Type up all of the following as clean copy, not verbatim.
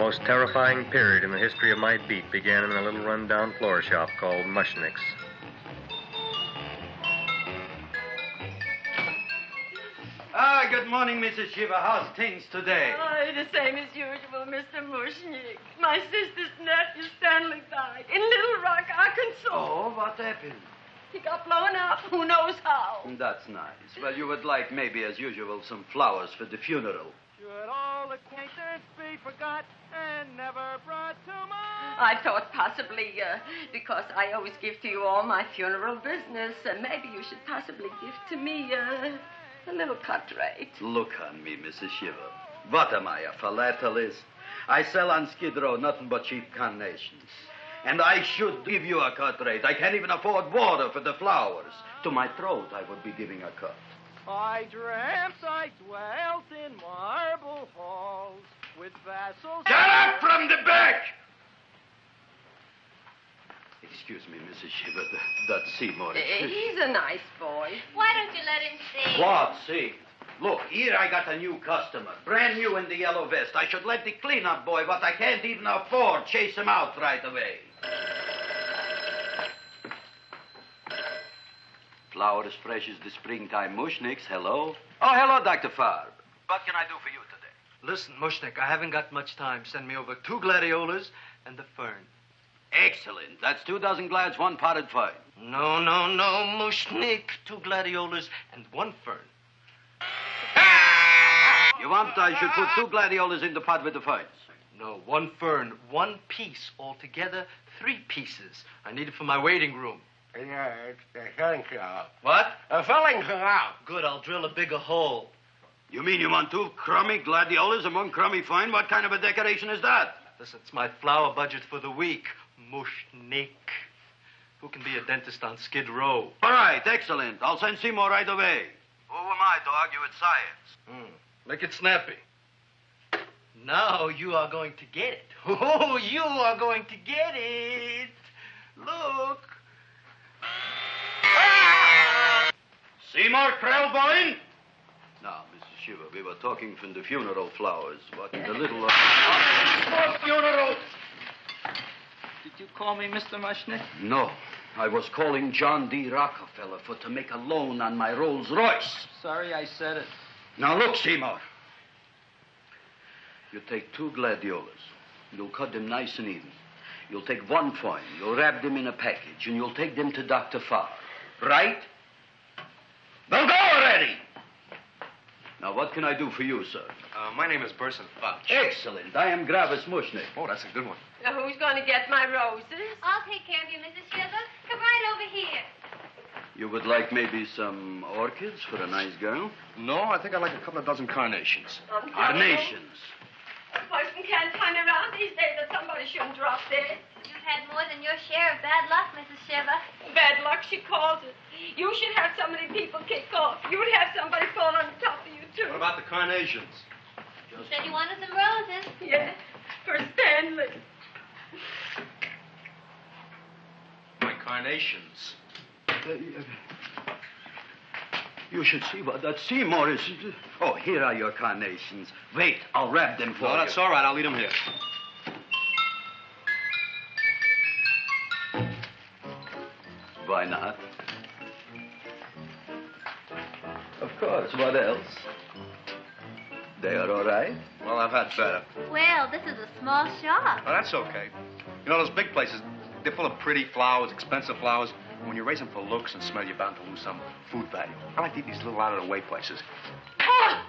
most terrifying period in the history of my beat began in a little run-down floor shop called Mushnick's. Good morning, Mrs. Shiva. How's things today? Oh, the same as usual, Mr. Mushnick. My sister's nephew, Stanley, died in Little Rock, Arkansas. Oh, what happened? He got blown up. Who knows how? That's nice. Well, you would like, maybe as usual, some flowers for the funeral. Should all acquaintance be forgot and never brought to mind? I thought possibly, because I always give to you all my funeral business, maybe you should possibly give to me, a little cut rate. Look on me, Mrs. Shiva. What am I, a philatelist? I sell on Skid Row nothing but cheap carnations. And I should give you a cut rate. I can't even afford water for the flowers. To my throat, I would be giving a cut. I dreamt I dwelt in marble halls with vassals... Shut up from the back! Excuse me, Mrs. Shiva, that's Seymour. He's a nice boy. Why don't you let him sing? What, sing? Look, here I got a new customer, brand new in the yellow vest. I should let the cleanup boy, but I can't even afford, chase him out right away. Flower as fresh as the springtime Mushnicks. Hello? Oh, hello, Dr. Farb. What can I do for you today? Listen, Mushnick, I haven't got much time. Send me over 2 gladiolas and the fern. Excellent. That's 2 dozen glads, 1 potted fern. No, Mushnick. 2 gladiolas and 1 fern. You want I should put 2 gladiolas in the pot with the ferns? No, 1 fern, 1 piece. Altogether, 3 pieces. I need it for my waiting room. Yeah, it's the filling canal. What? A filling canal. Good, I'll drill a bigger hole. You mean you want 2 crummy gladiolas and 1 crummy fern? What kind of a decoration is that? Listen, it's my flower budget for the week. Mushnick. Who can be a dentist on Skid Row? All right, excellent. I'll send Seymour right away. Who am I to argue with science? Make it snappy. Now you are going to get it. Oh, you are going to get it. Look. Seymour Krellboyne? Now, Mrs. Shiva, we were talking from the funeral flowers. What the little... What funeral? Did you call me Mr. Mushnick? No. I was calling John D. Rockefeller for to make a loan on my Rolls Royce. Sorry I said it. Now, look, Seymour. You take 2 gladiolas. You'll cut them nice and even. You'll take 1 fern. You'll wrap them in a package, and you'll take them to Dr. Farr. Right? Now go already! Now, what can I do for you, sir? My name is Burson Fudge. Excellent. I am Gravis Mushnick. Oh, that's a good one. Who's going to get my roses? I'll take care of you, Mrs. Shiva. Come right over here. You would like maybe some orchids for a nice girl? No, I think I'd like a couple of dozen carnations. Carnations. A person can't turn around these days that somebody shouldn't drop dead. You've had more than your share of bad luck, Mrs. Shiva. Bad luck, she calls it. You should have so many people kick off. You would have somebody fall on top of you, too. What about the carnations? You said you wanted some roses. Yeah, for Stanley. My carnations. You should see what that Seymour is. Oh, here are your carnations. Wait, I'll wrap them for you. No, that's all right. I'll leave them here. Why not? Of course. What else? They are all right? Well, I've had better. Well, this is a small shop. Oh, that's okay. You know, those big places, they're full of pretty flowers, expensive flowers. When you raise them for looks and smell, you're bound to lose some food value. I like to eat these little out-of-the-way places. Oh!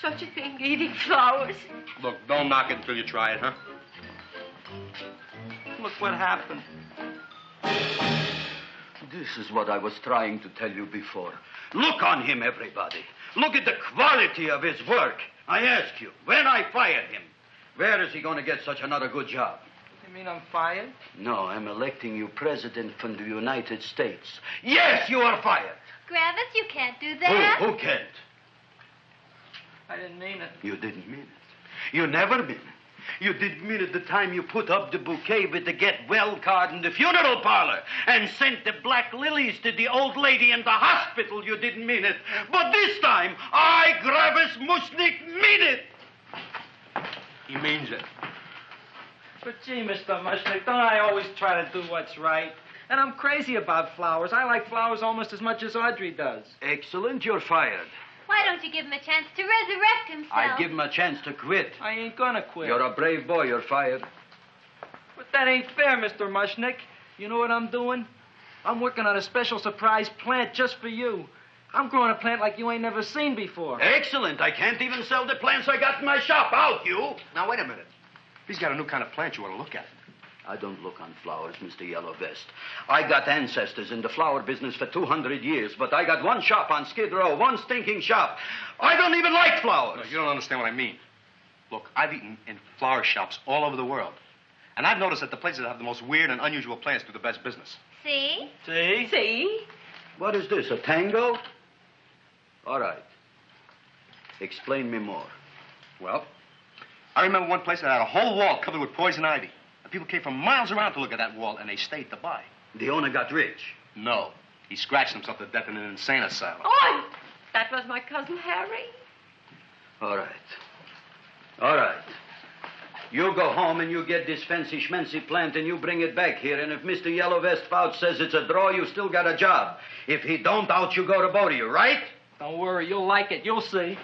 Such a thing, eating flowers. Look, don't knock it until you try it, huh? Look what happened. This is what I was trying to tell you before. Look on him, everybody. Look at the quality of his work. I ask you, when I fired him, where is he going to get such another good job? You mean I'm fired? No, I'm electing you president from the United States. Yes, you are fired. Gravis, you can't do that. Who can't? I didn't mean it. You didn't mean it. You never mean it. You didn't mean it the time you put up the bouquet with the get well card in the funeral parlor and sent the black lilies to the old lady in the hospital. You didn't mean it. But this time, I, Gravis Mushnick, mean it. He means it. But gee, Mr. Mushnick, don't I always try to do what's right? And I'm crazy about flowers. I like flowers almost as much as Audrey does. Excellent, you're fired. Why don't you give him a chance to resurrect himself? I give him a chance to quit. I ain't gonna quit. You're a brave boy, you're fired. But that ain't fair, Mr. Mushnick. You know what I'm doing? I'm working on a special surprise plant just for you. I'm growing a plant like you ain't never seen before. Excellent. I can't even sell the plants I got in my shop. Out, you. Now, wait a minute. He's got a new kind of plant you ought to look at. I don't look on flowers, Mr. Yellow Vest. I got ancestors in the flower business for 200 years, but I got one shop on Skid Row, one stinking shop. I don't even like flowers. No, you don't understand what I mean. Look, I've eaten in flower shops all over the world. And I've noticed that the places that have the most weird and unusual plants do the best business. See? See? See? What is this, a tango? All right. Explain me more. Well, I remember one place that had a whole wall covered with poison ivy. And people came from miles around to look at that wall, and they stayed to buy. The owner got rich. No. He scratched himself to death in an insane asylum. Oh, that was my cousin Harry. All right. All right. You go home and you get this fancy schmancy plant and you bring it back here. And if Mr. Yellow Vest Fouch says it's a draw, you still got a job. If he don't, out you go to both of you, right? Don't worry, you'll like it. You'll see.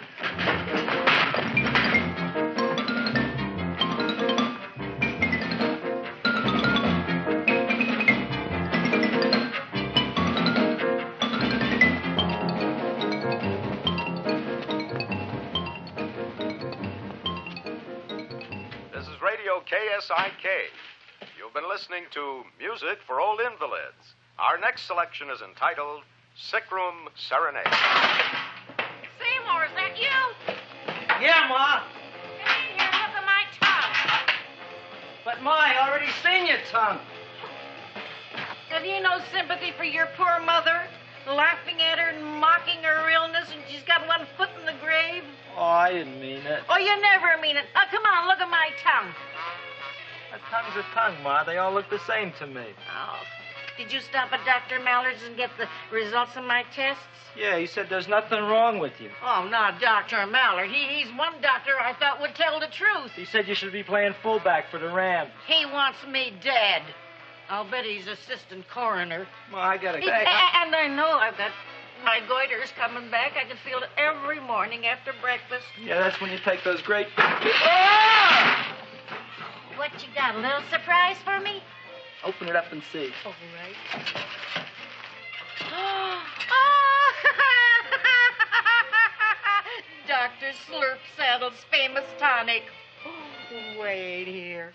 KSIK. You've been listening to Music for Old Invalids. Our next selection is entitled Sick Room Serenade. Seymour, is that you? Yeah, Ma. Come in here, look at my tongue. But, Ma, I already seen your tongue. Have you no sympathy for your poor mother? Laughing at her and mocking her illness, and she's got one foot in the grave? Oh, I didn't mean it. Oh, you never mean it. Oh, come on, look at my tongue. A tongue's a tongue, Ma. They all look the same to me. Oh, did you stop at Dr. Mallard's and get the results of my tests? Yeah, he said there's nothing wrong with you. Oh, not Dr. Mallard. He's one doctor I thought would tell the truth. He said you should be playing fullback for the Rams. He wants me dead. I'll bet he's assistant coroner. Ma, I gotta go. And I know I've got my goiters coming back. I can feel it every morning after breakfast. Yeah, that's when you take those great big... Ah! What you got, a little surprise for me? Open it up and see. All right. Dr. Slurp Saddle's famous tonic. Wait here.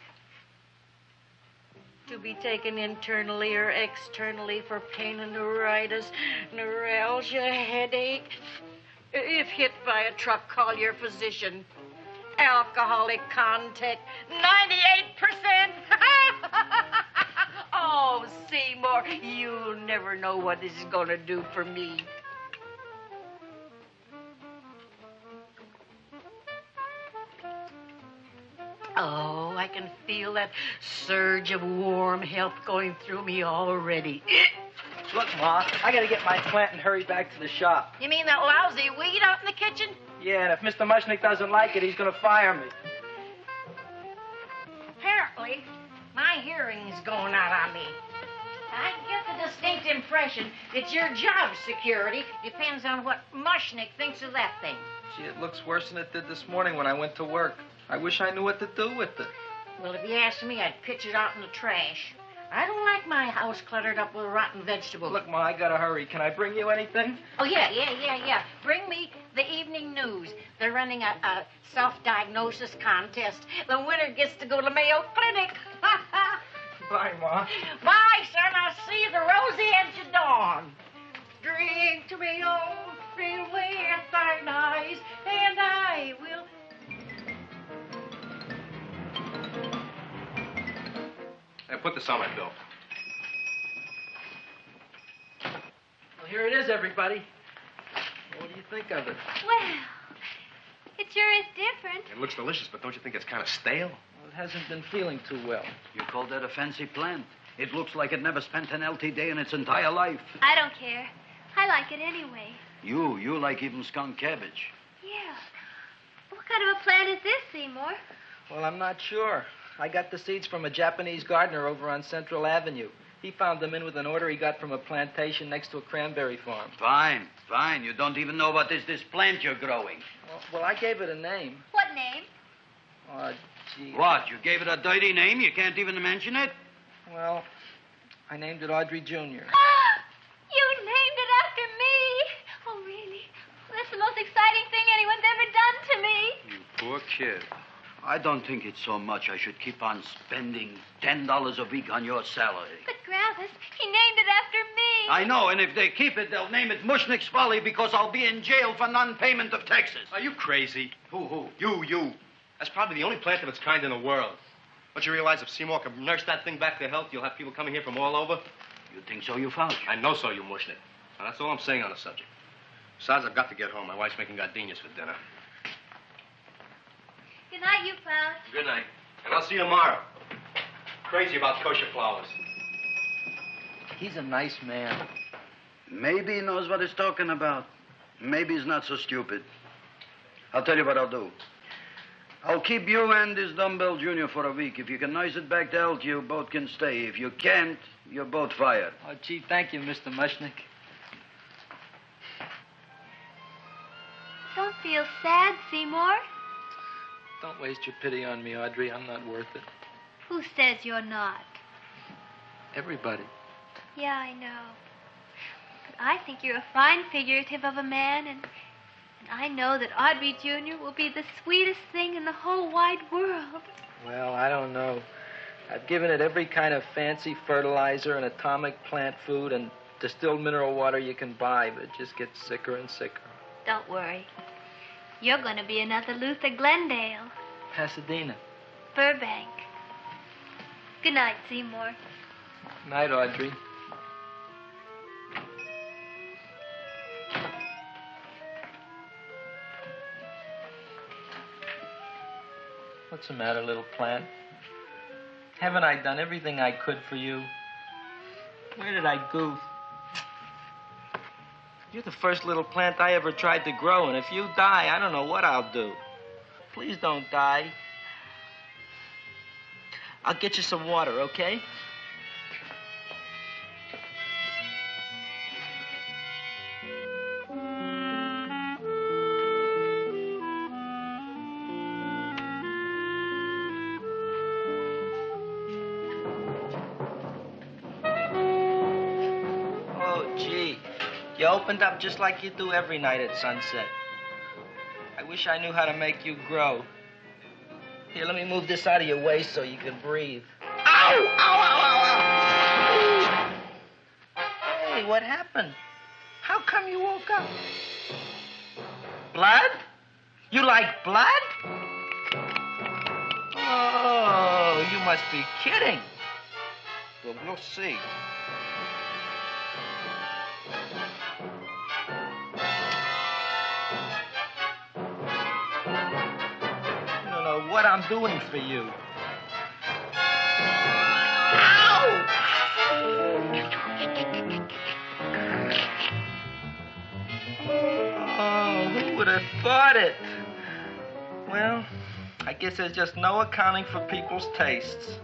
To be taken internally or externally for pain and neuritis, neuralgia, headache. If hit by a truck, call your physician. Alcoholic contact, 98%. Oh, Seymour, you'll never know what this is going to do for me. Oh, I can feel that surge of warm health going through me already. Look, Ma, I gotta get my plant and hurry back to the shop. You mean that lousy weed out in the kitchen? Yeah, and if Mr. Mushnick doesn't like it, he's gonna fire me. Apparently, my hearing's going out on me. I get the distinct impression that your job security depends on what Mushnick thinks of that thing. Gee, it looks worse than it did this morning when I went to work. I wish I knew what to do with it. Well, if you asked me, I'd pitch it out in the trash. I don't like my house cluttered up with rotten vegetables. Look, Ma, I gotta hurry. Can I bring you anything? Oh, yeah. Bring me the evening news. They're running a self-diagnosis contest. The winner gets to go to Mayo Clinic. Bye, Ma. Bye, son. I'll see you the rosy edge of dawn. Drink to me, oh, fill with thine eyes, and I will... Hey, put this on my bill. Well, here it is, everybody. What do you think of it? Well, it sure is different. It looks delicious, but don't you think it's kind of stale? Well, it hasn't been feeling too well. You call that a fancy plant? It looks like it never spent an LT day in its entire life. I don't care. I like it anyway. You like even skunk cabbage. Yeah. What kind of a plant is this, Seymour? Well, I'm not sure. I got the seeds from a Japanese gardener over on Central Avenue. He found them in with an order he got from a plantation next to a cranberry farm. Fine, fine. You don't even know what is this plant you're growing. Well, I gave it a name. What name? Oh, gee. What? You gave it a dirty name? You can't even mention it? Well, I named it Audrey Jr. You named it after me. Oh, really? That's the most exciting thing anyone's ever done to me. You poor kid. I don't think it's so much I should keep on spending $10 a week on your salary. But, Gravis, he named it after me. I know, and if they keep it, they'll name it Mushnick's Folly because I'll be in jail for non-payment of taxes. Are you crazy? Who? You. That's probably the only plant of its kind in the world. Don't you realize if Seymour can nurse that thing back to health, you'll have people coming here from all over? You think so, you found? I know so, you mushnick. Now, that's all I'm saying on the subject. Besides, I've got to get home. My wife's making gardenias for dinner. Good night, you flowers. Good night. And I'll see you tomorrow. Crazy about kosher flowers. He's a nice man. Maybe he knows what he's talking about. Maybe he's not so stupid. I'll tell you what I'll do. I'll keep you and this dumbbell junior for a week. If you can nurse it back to health, you both can stay. If you can't, you're both fired. Oh, gee, thank you, Mr. Mushnick. Don't feel sad, Seymour. Don't waste your pity on me, Audrey. I'm not worth it. Who says you're not? Everybody. Yeah, I know. But I think you're a fine figurative of a man, and I know that Audrey Jr. will be the sweetest thing in the whole wide world. Well, I don't know. I've given it every kind of fancy fertilizer and atomic plant food and distilled mineral water you can buy, but it just gets sicker and sicker. Don't worry. You're going to be another Luther Glendale. Pasadena. Burbank. Good night, Seymour. Night, Audrey. What's the matter, little plant? Haven't I done everything I could for you? Where did I goof? You're the first little plant I ever tried to grow, and if you die, I don't know what I'll do. Please don't die. I'll get you some water, okay? You opened up just like you do every night at sunset. I wish I knew how to make you grow. Here, let me move this out of your way so you can breathe. Ow! Ow, ow, ow, ow! Hey, what happened? How come you woke up? Blood? You like blood? Oh, you must be kidding. Well, we'll see. What I'm doing for you. Ow! Oh, who would have thought it? Well, I guess there's just no accounting for people's tastes.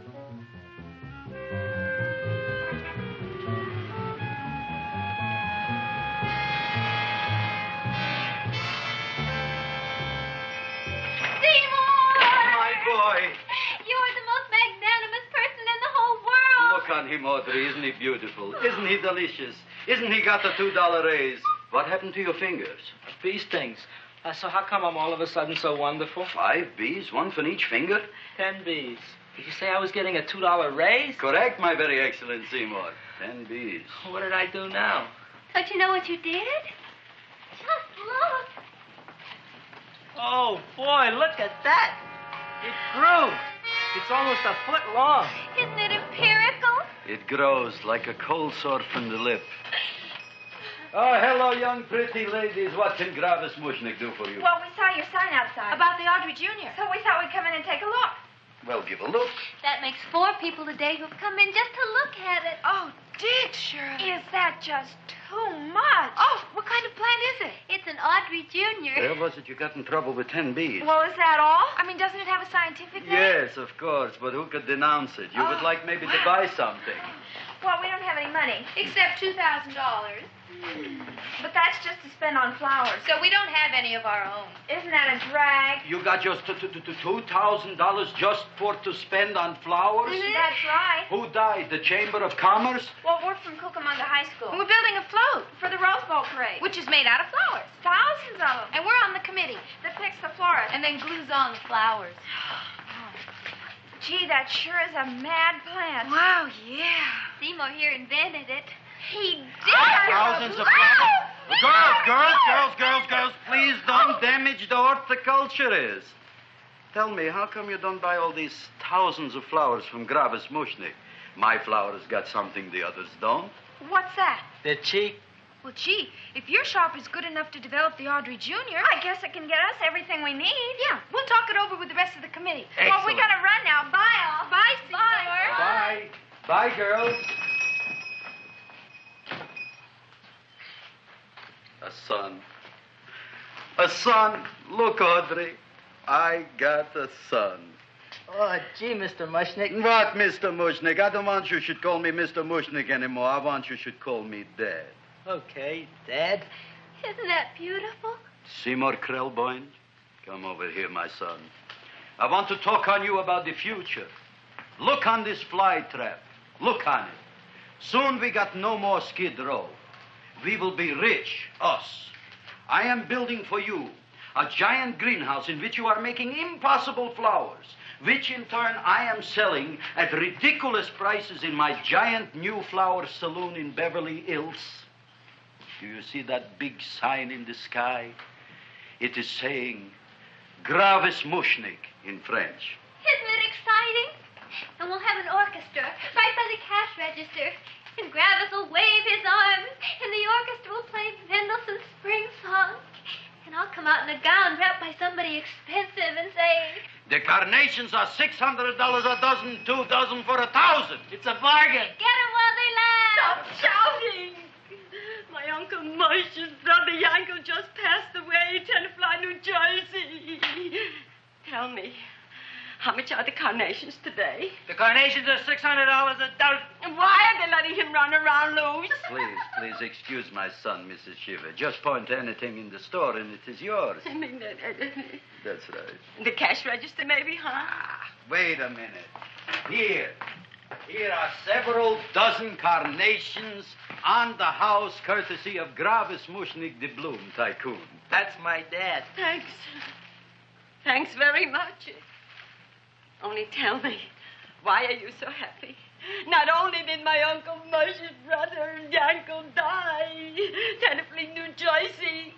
You're the most magnanimous person in the whole world. Look on him, Audrey. Isn't he beautiful? Isn't he delicious? Isn't he got the $2 raise? What happened to your fingers? Bee stings. So how come I'm all of a sudden so wonderful? 5 bees, one for each finger? 10 bees. Did you say I was getting a $2 raise? Correct, my very excellent Seymour. 10 bees. What did I do now? Don't you know what you did? Just look. Oh, boy, look at that. It grew. It's almost a foot long. Isn't it empirical? It grows like a cold sore from the lip. Oh, hello, young pretty ladies. What can Gravis Mushnick do for you? Well, we saw your sign outside. About the Audrey Jr. So we thought we'd come in and take a look. Well, give a look. That makes 4 people today who've come in just to look at it. Oh, Dick, Shirley. Is that just too much? Oh, what kind of plant is it? It's and Audrey Jr. Where was it you got in trouble with 10Bs? Well, is that all? I mean, doesn't it have a scientific name? Yes, of course, but who could denounce it? You would like maybe to buy something. Well, we don't have any money. Except $2,000. But that's just to spend on flowers. So we don't have any of our own. Isn't that a drag? You got just $2,000 just to spend on flowers? Mm-hmm. That's right. Who died? The Chamber of Commerce? Well, we're from Cucamonga High School. We're building a float, For the Rose Bowl parade. which is made out of flowers. Thousands of them. And we're on the committee. That picks the florist. And then glues on the flowers. Gee, that sure is a mad plant. Wow, yeah. Seymour here invented it. He did. Thousands of flowers. Girls, please don't damage the horticulturist. Tell me, how come you don't buy all these thousands of flowers from Gravis Mushnik? My flowers got something the others don't. What's that? They're cheap. Well, gee, if your shop is good enough to develop the Audrey Jr., I guess it can get us everything we need. Yeah, we'll talk it over with the rest of the committee. Well, we gotta run now. Bye, all. Bye, Seymour. Bye. Bye, girls. A son. A son. Look, Audrey. I got a son. Oh, gee, Mr. Mushnick. What, Mr. Mushnik? I don't want you should call me Mr. Mushnik anymore. I want you should call me Dad. Okay, Dad. Isn't that beautiful? Seymour Krelboin, come over here, my son. I want to talk on you about the future. Look on this fly trap. Look on it. Soon we got no more Skid Row. We will be rich, us. I am building for you a giant greenhouse in which you are making impossible flowers, which in turn I am selling at ridiculous prices in my giant new flower saloon in Beverly Hills. Do you see that big sign in the sky? It is saying, Gravis Mushnik in French. Isn't it exciting? And we'll have an orchestra right by the cash register. And Gravis will wave his arms, and the orchestra will play Mendelssohn's Spring Song. And I'll come out in a gown wrapped by somebody expensive and say, The carnations are $600 a dozen, 2 dozen for $1,000. It's a bargain. get 'em while they last. Stop shouting! My Uncle Mush's brother Yankel just passed away, Tenafly, New Jersey. Tell me, how much are the carnations today? The carnations are $600 a dozen. And why are they letting him run around loose? Please excuse my son, Mrs. Shiver. Just point to anything in the store and it is yours. I mean, That's right. the cash register maybe, huh? Wait a minute. Here are several dozen carnations on the house courtesy of Gravis Mushnik, the Bloom Tycoon. That's my dad. Thanks. Thanks very much. Only tell me, why are you so happy? Not only did my Uncle Mush's brother Yankel die, Tenafly, New Jersey,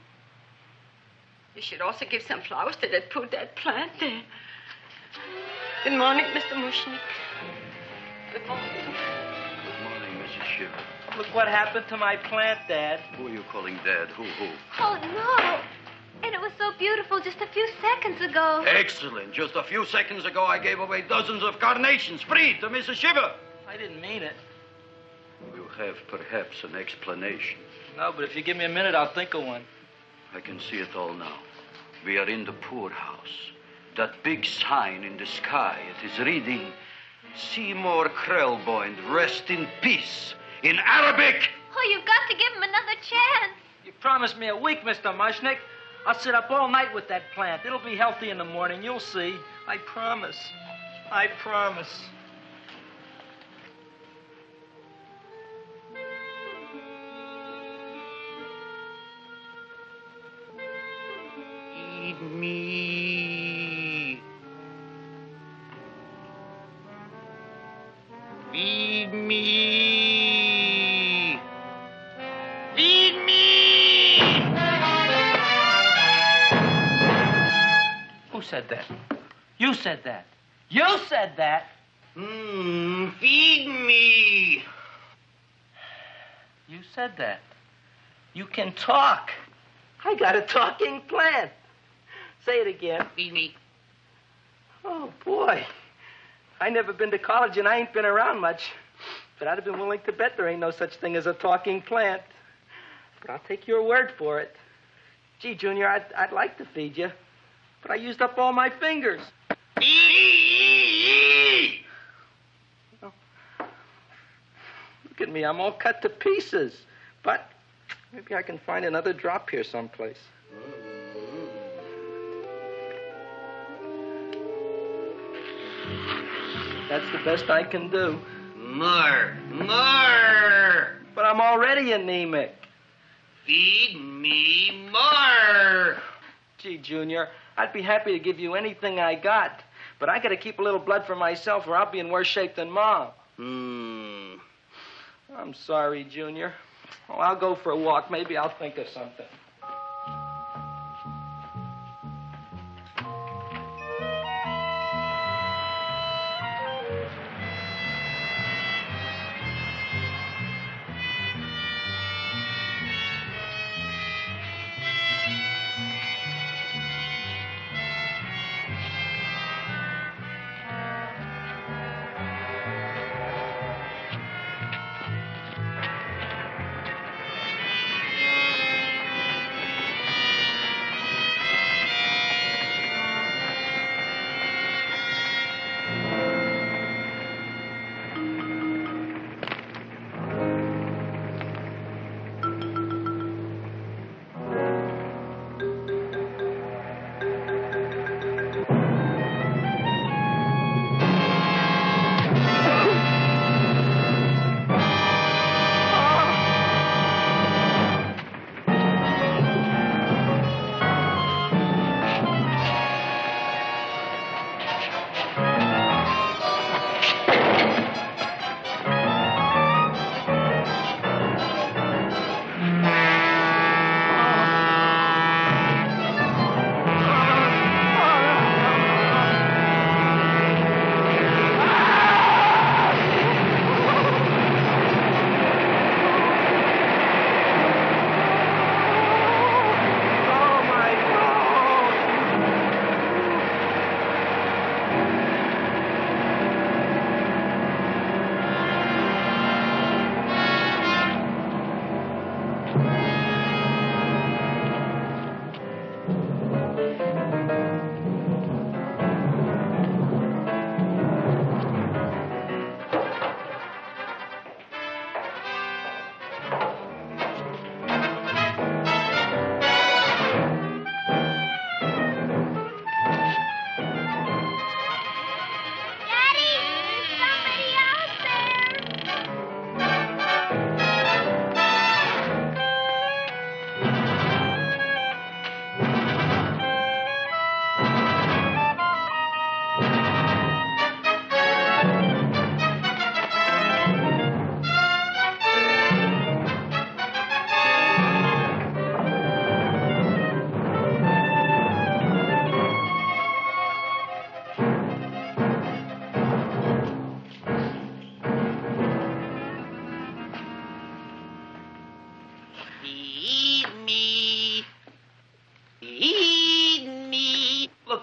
you should also give some flowers to that poor dead plant there. Good morning, Mr. Mushnik. Good morning. Good morning, Mrs. Shiver. Look what happened to my plant, Dad. Who are you calling Dad? Who? Oh, no. And it was so beautiful just a few seconds ago. Excellent. Just a few seconds ago, I gave away dozens of carnations free to Mrs. Shiver. I didn't mean it. You have perhaps an explanation. No, but if you give me a minute, I'll think of one. I can see it all now. We are in the poorhouse. That big sign in the sky, it is reading, Seymour Krelboin, rest in peace, in Arabic. Oh, you've got to give him another chance. You promised me a week, Mr. Mushnick. I'll sit up all night with that plant. It'll be healthy in the morning. You'll see. I promise. I promise. Feed me. Feed me. Feed me. Who said that? You said that. You said that. Feed me. You said that. You can talk. I got a talking plant. Say it again. Feed me. Oh, boy. I never been to college and I ain't been around much. But I'd have been willing to bet there ain't no such thing as a talking plant. But I'll take your word for it. Gee, Junior, I'd like to feed you, but I used up all my fingers. Oh. Look at me, I'm all cut to pieces. But maybe I can find another drop here someplace. That's the best I can do. More. But I'm already anemic. Feed me more. Gee, Junior, I'd be happy to give you anything I got, but I gotta keep a little blood for myself or I'll be in worse shape than Mom. I'm sorry, Junior. Oh, I'll go for a walk. Maybe I'll think of something.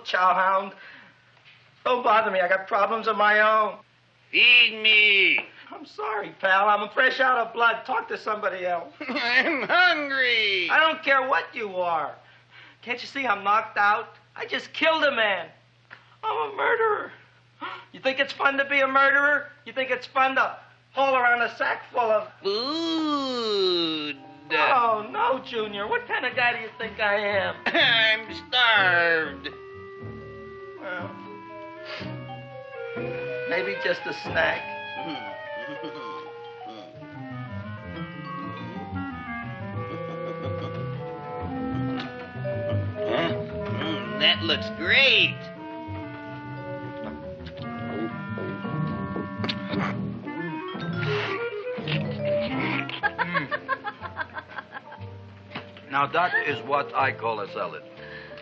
Chowhound. Don't bother me. I got problems of my own. Feed me. I'm sorry, pal. I'm fresh out of blood. Talk to somebody else. I'm hungry. I don't care what you are. Can't you see I'm knocked out? I just killed a man. I'm a murderer. You think it's fun to be a murderer? You think it's fun to haul around a sack full of food? Oh, no, Junior. What kind of guy do you think I am? I'm starved. Well, maybe just a snack. That looks great. Now, that is what I call a salad.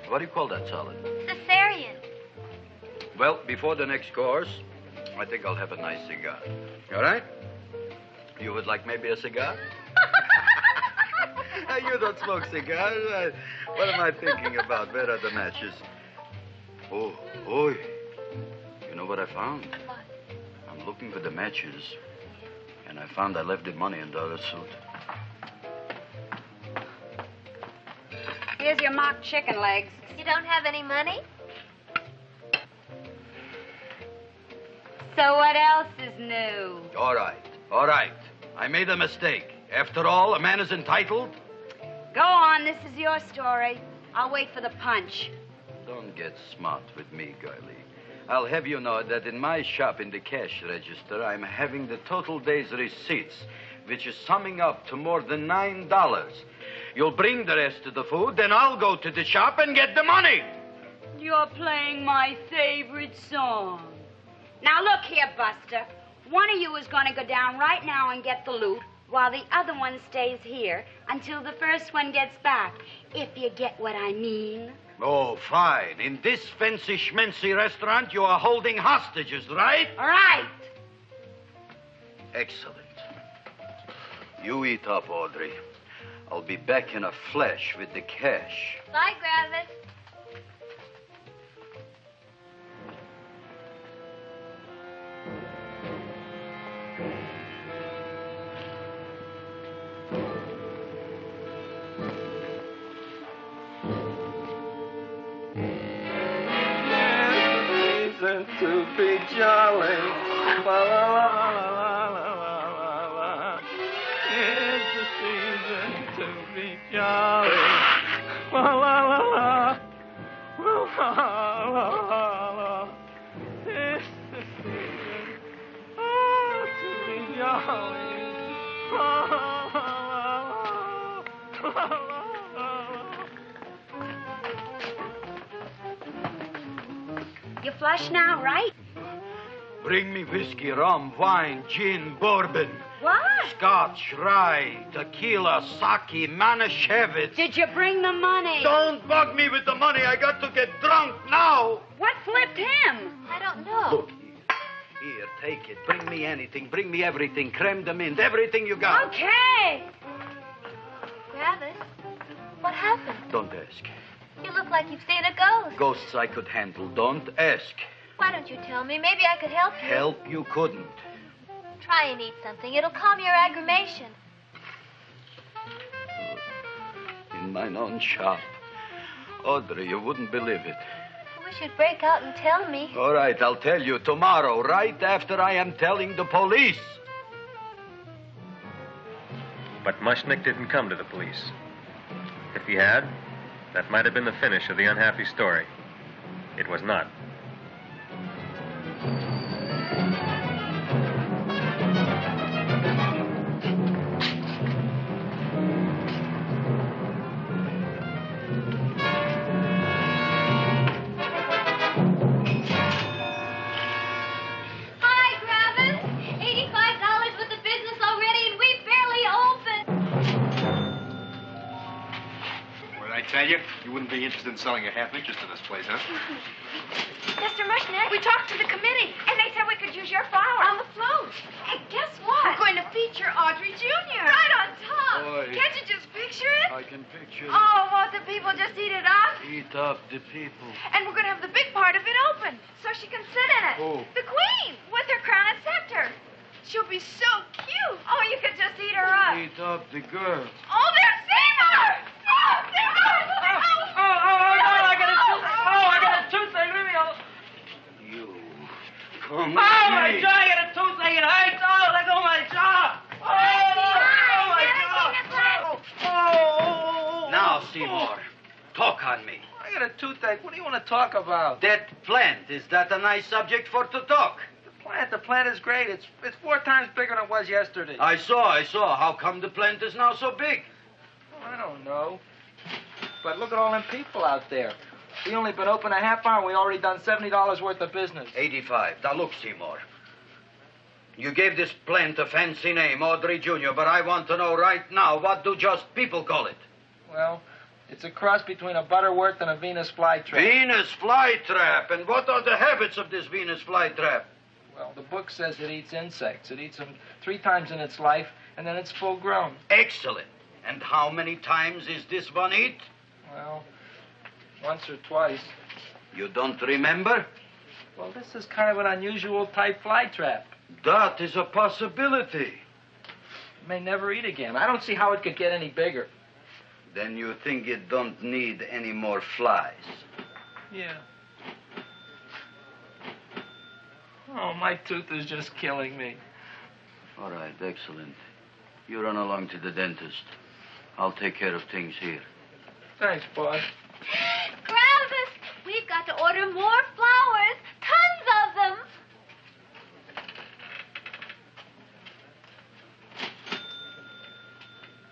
What do you call that salad? Cesarean. Well, before the next course, I think I'll have a nice cigar. All right? You would like maybe a cigar? You don't smoke cigars. What am I thinking about? Where are the matches? Oh, you know what I found? What? I'm looking for the matches, and I found I left the money in the other suit. Here's your mock chicken legs. You don't have any money? So what else is new? All right. I made a mistake. After all, a man is entitled. Go on, this is your story. I'll wait for the punch. Don't get smart with me, girlie. I'll have you know that in my shop in the cash register, I'm having the total day's receipts, which is summing up to more than $9. You'll bring the rest of the food, then I'll go to the shop and get the money. You're playing my favorite song. Now look here, Buster. One of you is going to go down right now and get the loot, while the other one stays here until the first one gets back, if you get what I mean. Oh, fine. In this fancy schmancy restaurant, you are holding hostages, right? Right. Excellent. You eat up, Audrey. I'll be back in a flash with the cash. Bye, Gravis. To be jolly, la la la la la la la. It's the season to be jolly, la la la la, la la la la. It's the season to be jolly, la la la la la la. You flush now, right? Bring me whiskey, rum, wine, gin, bourbon. What? Scotch, rye, tequila, sake, Manischewitz. Did you bring the money? Don't bug me with the money. I got to get drunk now. What flipped him? I don't know. Look, here, take it. Bring me anything. Bring me everything. Creme de menthe, everything you got. Okay. Gravis, what happened? Don't ask. You look like you've seen a ghost. Ghosts I could handle. Don't ask. Why don't you tell me? Maybe I could help you. Help you couldn't. Try and eat something. It'll calm your aggravation. In mine own shop. Audrey, you wouldn't believe it. I wish you'd break out and tell me. All right, I'll tell you tomorrow, right after I am telling the police. But Mushnick didn't come to the police. If he had, that might have been the finish of the unhappy story. It was not. Hi, Gravis. $85 with the business already, and we barely opened. What did I tell you? You wouldn't be interested in selling a half interest in this place, huh? Mr. Mushnick, we talked to the committee, and they said we could use your flour on the float. And guess what? We're going to feature Audrey Jr. Right on top. Boy. Can't you just picture it? I can picture Oh, won't the people just eat it up? Eat up the people. And we're going to have the big part of it open, so she can sit in it. Who? The queen, with her crown and scepter. She'll be so cute. Oh, you could just eat her up. Eat up the girl. Oh, there's Seymour! Oh, Seymour! I got a toothache. Leave me alone. You. Come Oh, with my me. jaw, I got a toothache. It hurts. Oh, let go of my jaw. Oh, Now, Seymour, talk on me. I got a toothache. What do you want to talk about? That plant, is that a nice subject for to talk? The plant is great. It's 4 times bigger than it was yesterday. I saw. How come the plant is now so big? Oh, I don't know. But look at all them people out there. We only been open a half hour, and we already done $70 worth of business. 85. Now, look, Seymour. You gave this plant a fancy name, Audrey Jr., but I want to know right now, what do just people call it? Well, it's a cross between a Butterworth and a Venus flytrap. Venus flytrap. And what are the habits of this Venus flytrap? Well, the book says it eats insects. It eats them 3 times in its life, and then it's full grown. Excellent. And how many times is this one eat? Well, once or twice. You don't remember? Well, this is kind of an unusual type flytrap. That is a possibility. It may never eat again. I don't see how it could get any bigger. Then you think you don't need any more flies? Yeah. Oh, my tooth is just killing me. All right, excellent. You run along to the dentist. I'll take care of things here. Thanks, boss. Gravis, we've got to order more flowers. Tons of them.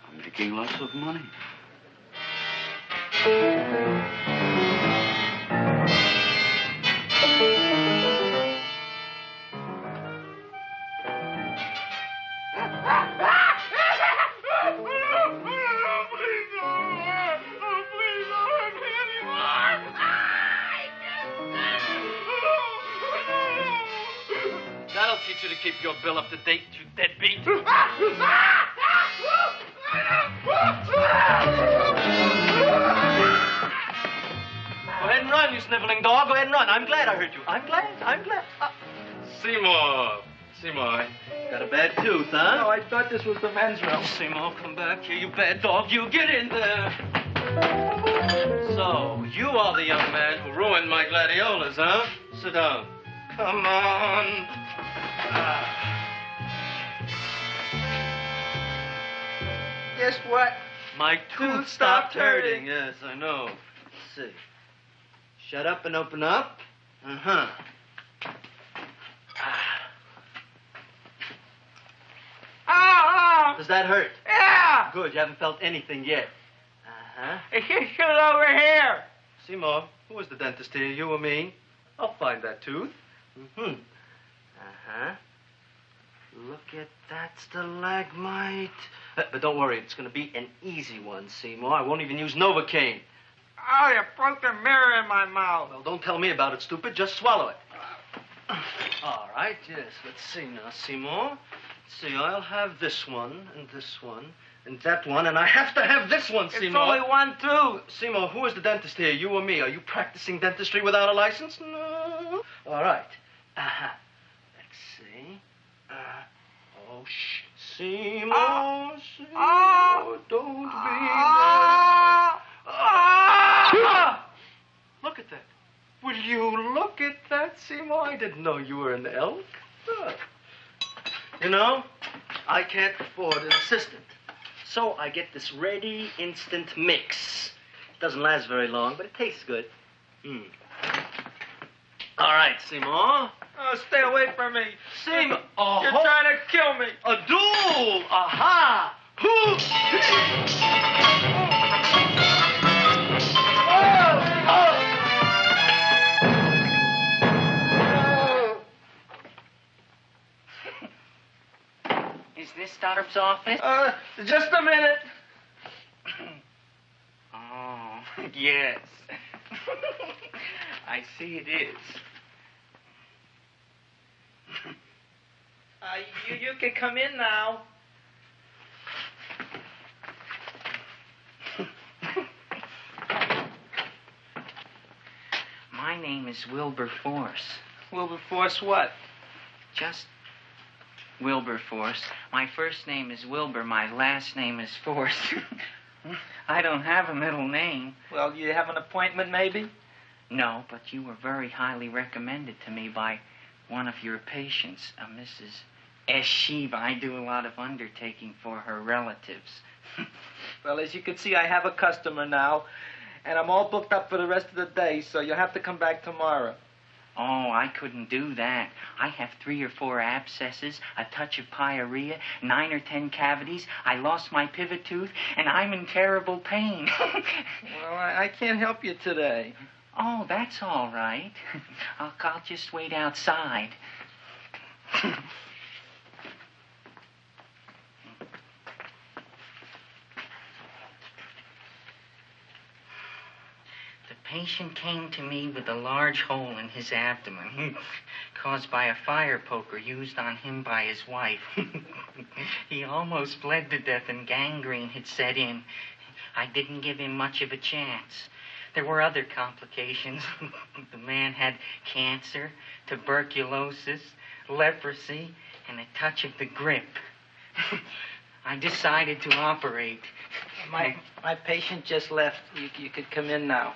I'm making lots of money. That'll teach you to keep your bill up to date, you deadbeat. Go ahead and run, you sniveling dog. Go ahead and run. I'm glad I heard you. I'm glad. Seymour, got a bad tooth, huh? No, I thought this was the men's room. Seymour, come back here, you bad dog. You get in there. So, you are the young man who ruined my gladiolas, huh? Sit down. Come on. Guess what? My tooth stopped hurting. Yes, I know. Let's see. Shut up and open up. Uh-huh. Oh! Does that hurt? Yeah! Good, you haven't felt anything yet. Uh-huh. It's just over here. Seymour, who was the dentist here, you or me? I'll find that tooth. Mm-hmm. Uh-huh. Look at that stalagmite. But don't worry, it's going to be an easy one, Seymour. I won't even use Novocaine. Oh, you broke the mirror in my mouth. Well, don't tell me about it, stupid. Just swallow it. All right, yes. Let's see now, Seymour. Let's see, I'll have this one, and that one, and I have to have this one, Seymour. It's only one tooth. Seymour, who is the dentist here, you or me? Are you practicing dentistry without a license? No. All right. Uh-huh. Let's see. Oh, shh. Seymour, Seymour, don't be mad. Look at that. Will you look at that, Seymour? I didn't know you were an elk. You know, I can't afford an assistant. So I get this ready instant mix. It doesn't last very long, but it tastes good. All right, Seymour. Oh, stay away from me. Seymour. You're trying to kill me. A duel. Aha. Is this Doctor's office? Just a minute. Oh, yes. I see it is. You can come in now. My name is Wilberforce. Wilberforce what? Just Wilberforce. My first name is Wilbur. My last name is Force. I don't have a middle name. Well, you have an appointment, maybe? No, but you were very highly recommended to me by one of your patients, Mrs. S. Shiva. I do a lot of undertaking for her relatives. Well, as you can see, I have a customer now, and I'm all booked up for the rest of the day, so you'll have to come back tomorrow. Oh, I couldn't do that. I have 3 or 4 abscesses, a touch of pyorrhea, 9 or 10 cavities. I lost my pivot tooth, and I'm in terrible pain. Well, I can't help you today. Oh, that's all right. I'll just wait outside. The patient came to me with a large hole in his abdomen, caused by a fire poker used on him by his wife. He almost bled to death and gangrene had set in. I didn't give him much of a chance. There were other complications. The man had cancer, tuberculosis, leprosy, and a touch of the grip. I decided to operate. My patient just left. You could come in now.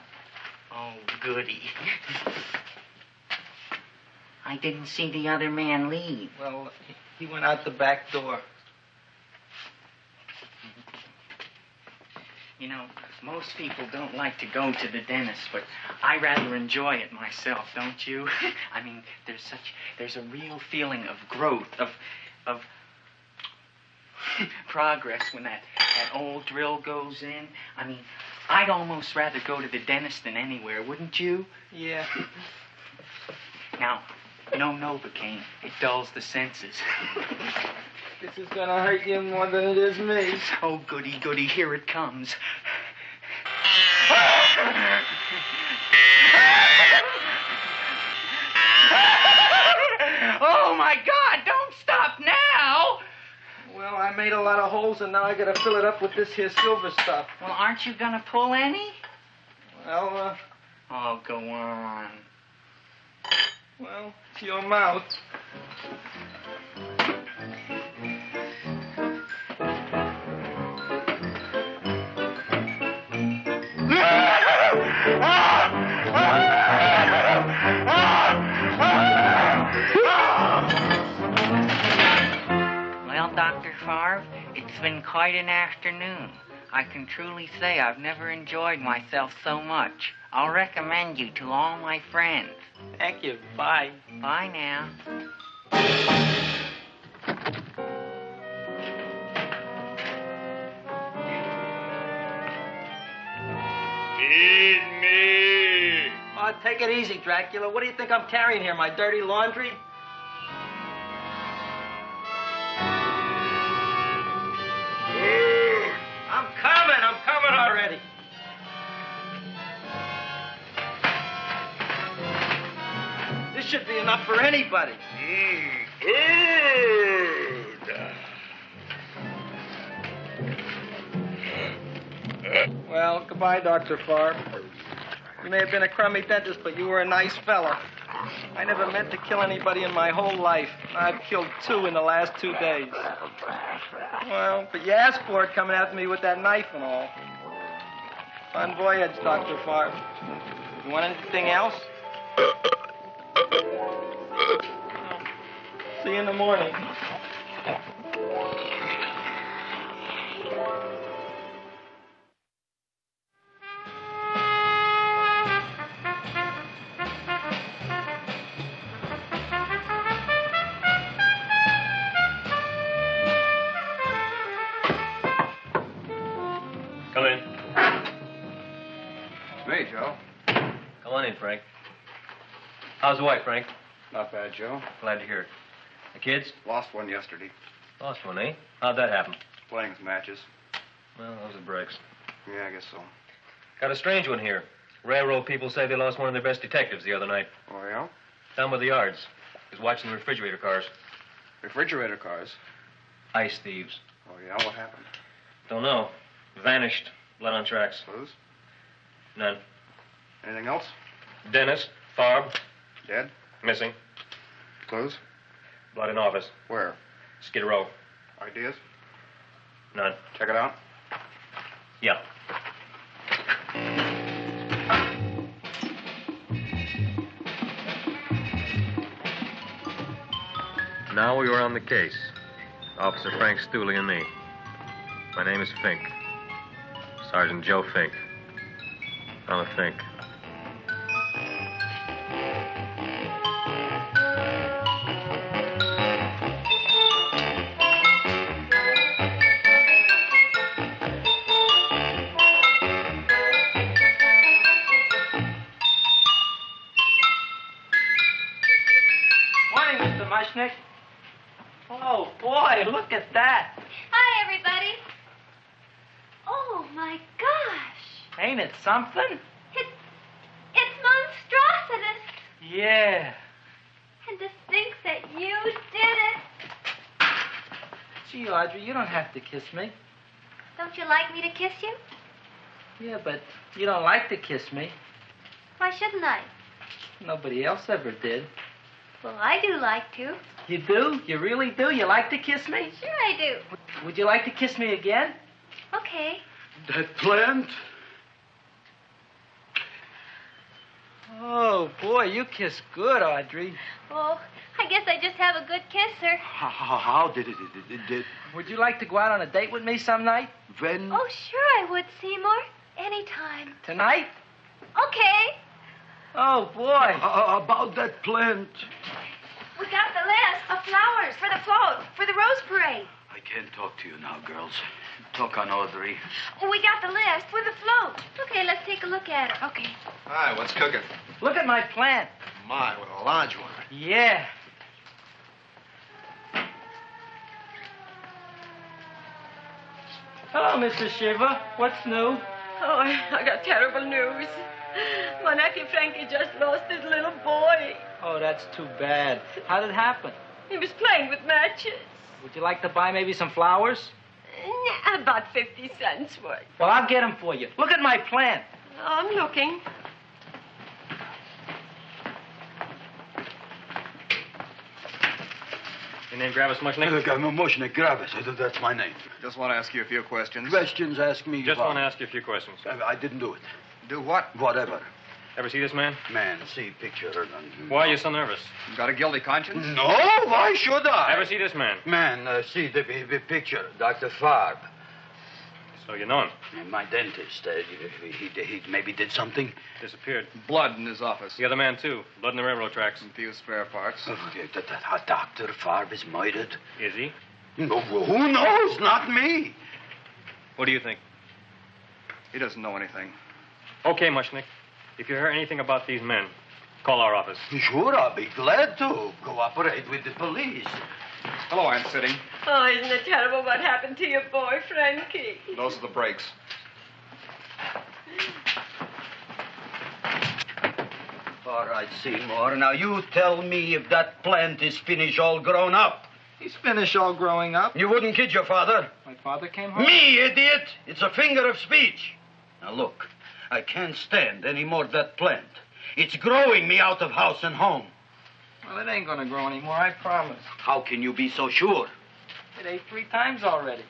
Oh, goody. I didn't see the other man leave. Well, he went out the back door. You know, most people don't like to go to the dentist, but I rather enjoy it myself, don't you? I mean, there's a real feeling of growth, of progress when that old drill goes in. I mean, I'd almost rather go to the dentist than anywhere, wouldn't you? Yeah. Now, no Novocaine. It dulls the senses. This is gonna hurt you more than it is me. Oh, goody, goody, here it comes. Oh, my God, don't stop now! Well, I made a lot of holes, and now I gotta fill it up with this here silver stuff. Well, aren't you gonna pull any? Well, Oh, go on. Well, it's your mouth. Well, Dr. Favre, it's been quite an afternoon. I can truly say I've never enjoyed myself so much. I'll recommend you to all my friends. Thank you. Bye. Bye now. Feed me. Oh, take it easy, Dracula. What do you think I'm carrying here, my dirty laundry? I'm coming already. This should be enough for anybody. Well, goodbye, Dr. Favre. You may have been a crummy dentist, but you were a nice fella. I never meant to kill anybody in my whole life. I've killed 2 in the last 2 days. Well, but you asked for it coming after me with that knife and all. Fun voyage, Dr. Favre. You want anything else? See you in the morning. Come in. Me, Joe. Come on in, Frank. How's the wife, Frank? Not bad, Joe. Glad to hear it. The kids? Lost one yesterday. Lost one, eh? How'd that happen? Playing some matches. Well, those are breaks. Yeah, I guess so. Got a strange one here. Railroad people say they lost one of their best detectives the other night. Oh, yeah? Down by the yards. He was watching the refrigerator cars. Refrigerator cars? Ice thieves. Oh, yeah? What happened? Don't know. Vanished. Blood on tracks. Clues? None. Anything else? Dennis. Farb. Dead? Missing. Clues? Blood in office. Where? Skid Row. Ideas? None. Check it out. Yeah. Now we were on the case. Officer Frank Stooley and me. My name is Fink. Sergeant Joe Fink. I'm a Fink. Morning, Mr. Mushnick. Oh, boy, look at that. Hi, everybody. Oh, my gosh. Ain't it something? It's monstrositous. Yeah. And to think that you did it. Gee, Audrey, you don't have to kiss me. Don't you like me to kiss you? Yeah, but you don't like to kiss me. Why shouldn't I? Nobody else ever did. Well, I do like to. You do? You really do? You like to kiss me? Sure I do. Would you like to kiss me again? Okay. That plant? Oh, boy, you kiss good, Audrey. Oh, I guess I just have a good kisser. How did it? Would you like to go out on a date with me some night? When? Oh, sure I would, Seymour. Anytime. Tonight? Okay. Oh, boy. About that plant. We got the list of flowers for the float, for the rose parade. I can't talk to you now, girls. Talk on Audrey. We got the list for the float. Okay, let's take a look at it. Okay. Hi, what's cooking? Look at my plant. My, what a large one. Yeah. Hello, Mr. Shiva. What's new? Oh, I got terrible news. My nephew Frankie just lost his little boy. Oh, that's too bad. How did it happen? He was playing with matches. Would you like to buy maybe some flowers? About 50 cents worth. Well, I'll get them for you. Look at my plant. I'm looking. Your name Gravis Mushnick? Mushnick Gravis. That's my name. Just want to ask you a few questions. Questions, ask me. Just want to ask you a few questions. I didn't do it. Do what? Whatever. Ever see this man? Man, see picture. Why are you so nervous? You got a guilty conscience? No, why should I? Ever see this man? Man, see the picture. Dr. Farb. So you know him? My dentist. He maybe did something. Disappeared. Blood in his office. The other man, too. Blood in the railroad tracks. And few spare parts. Dr. Farb is murdered. Is he? No, who knows? Not me. What do you think? He doesn't know anything. Okay, Mushnick. If you hear anything about these men, call our office. Sure, I'll be glad to cooperate with the police. Hello, Aunt Sitting. Oh, isn't it terrible what happened to your boy, Frankie? Those are the brakes. All right, Seymour. Now, you tell me if that plant is finished all grown up. He's finished all growing up. You wouldn't kid your father. My father came home? Me, idiot! It's a figure of speech. Now, look, I can't stand any more of that plant. It's growing me out of house and home. Well, it ain't gonna grow anymore, I promise. How can you be so sure? It ate 3 times already.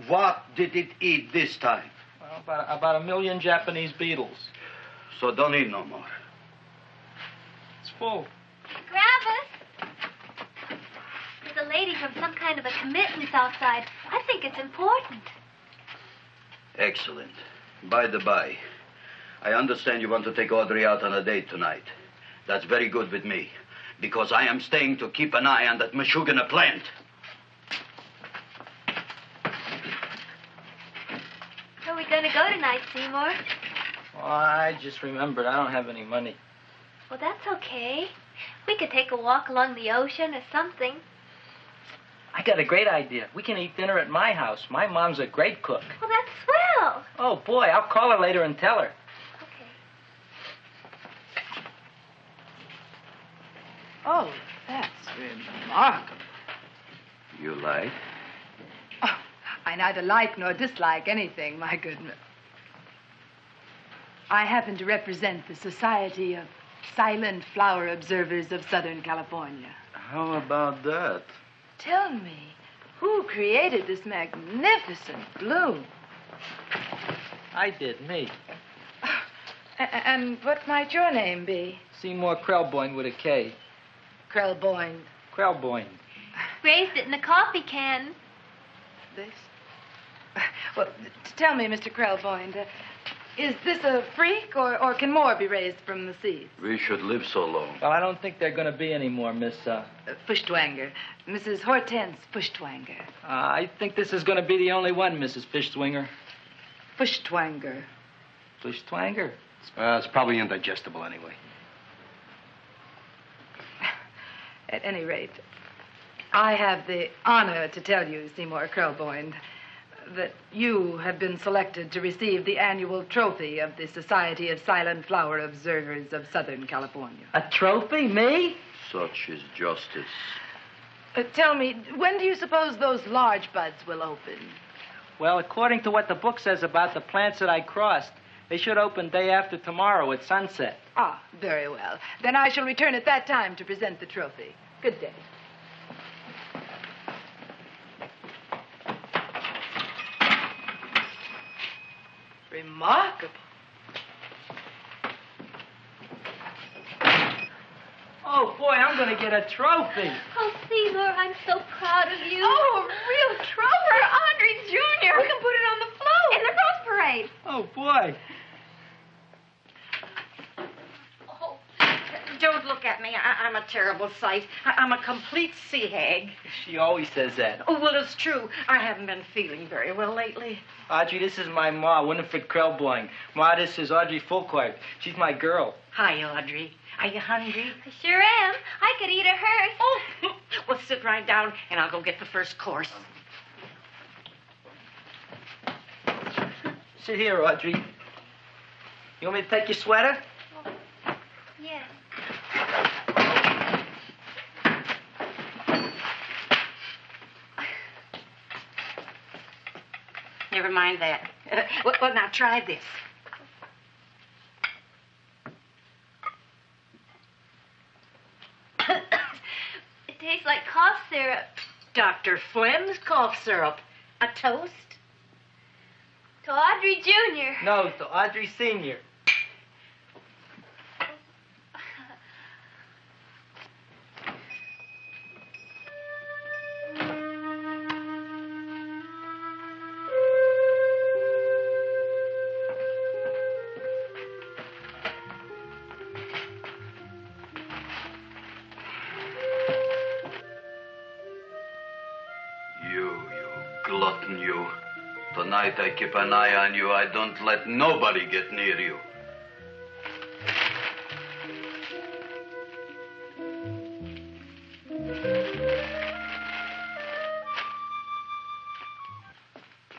What did it eat this time? Well, about 1 million Japanese beetles. So don't eat no more. It's full. Gravis! There's a lady from some kind of a committance outside. I think it's important. Excellent. By the by, I understand you want to take Audrey out on a date tonight. That's very good with me, because I am staying to keep an eye on that Meshuggah plant. Where are we going to go tonight, Seymour? Well, I just remembered I don't have any money. Well, that's okay. We could take a walk along the ocean or something. I got a great idea. We can eat dinner at my house. My mom's a great cook. Well, that's swell. Oh, boy, I'll call her later and tell her. Oh, that's remarkable. You like? Oh, I neither like nor dislike anything, my goodness. I happen to represent the Society of Silent Flower Observers of Southern California. How about that? Tell me, who created this magnificent bloom? I did, me. And what might your name be? Seymour Krelboyne with a K. Krelboyne. Krelboyne. Raised it in a coffee can. This? Well, tell me, Mr. Krelboyne, is this a freak, or can more be raised from the seas? We should live so long. Well, I don't think there are going to be any more, Miss, Fuschtwanger. Mrs. Hortense Fuschtwanger. I think this is going to be the only one, Mrs. Fishswinger. Fuschtwanger. Fuschtwanger? It's probably indigestible anyway. At any rate, I have the honor to tell you, Seymour Krelboyne, that you have been selected to receive the annual trophy of the Society of Silent Flower Observers of Southern California. A trophy? Me? Such is justice. Tell me, when do you suppose those large buds will open? Well, according to what the book says about the plants that I crossed, they should open day after tomorrow at sunset. Ah, very well. Then I shall return at that time to present the trophy. Good day. Remarkable. Oh, boy, I'm going to get a trophy. Oh, Seymour, I'm so proud of you. Oh, a real trophy for Audrey Jr. We can put it on the float. In the Rose Parade. Oh, boy. Don't look at me. I'm a terrible sight. I'm a complete sea hag. She always says that. Oh, well, it's true. I haven't been feeling very well lately. Audrey, this is my ma, Winifred Krellboing. Ma, this is Audrey Fulquart. She's my girl. Hi, Audrey. Are you hungry? I sure am. I could eat a hearse. Oh, well, sit right down, and I'll go get the first course. Sit here, Audrey. You want me to take your sweater? Yes. Never mind that. Well, now try this. It tastes like cough syrup. Dr. Flynn's cough syrup. A toast? To Audrey Jr. No, to Audrey Sr. Glutton, you. Tonight I keep an eye on you. I don't let nobody get near you. Here